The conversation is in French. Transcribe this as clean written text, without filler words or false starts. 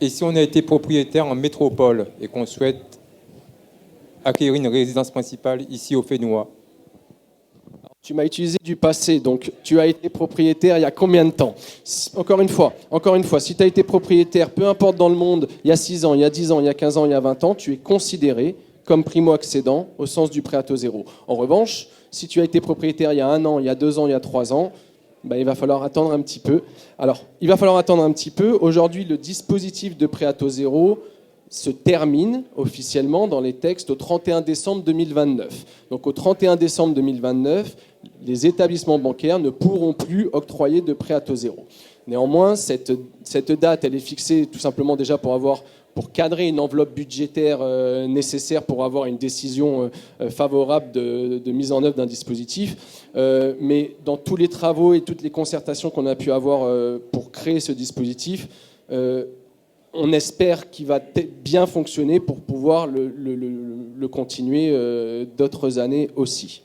Et si on a été propriétaire en métropole et qu'on souhaite acquérir une résidence principale ici au Fénois? Tu m'as utilisé du passé, donc tu as été propriétaire il y a combien de temps? Encore une fois, si tu as été propriétaire, peu importe dans le monde, il y a 6 ans, il y a 10 ans, il y a 15 ans, il y a 20 ans, tu es considéré comme primo-accédant au sens du prêt à taux zéro. En revanche, si tu as été propriétaire il y a 1 an, il y a 2 ans, il y a 3 ans, il va falloir attendre un petit peu. Alors, il va falloir attendre un petit peu. Aujourd'hui, le dispositif de prêt à taux zéro se termine officiellement dans les textes au 31 décembre 2029. Donc au 31 décembre 2029, les établissements bancaires ne pourront plus octroyer de prêt à taux zéro. Néanmoins, cette date, elle est fixée tout simplement déjà pour cadrer une enveloppe budgétaire nécessaire pour avoir une décision favorable de mise en œuvre d'un dispositif. Mais dans tous les travaux et toutes les concertations qu'on a pu avoir pour créer ce dispositif, on espère qu'il va bien fonctionner pour pouvoir le continuer d'autres années aussi.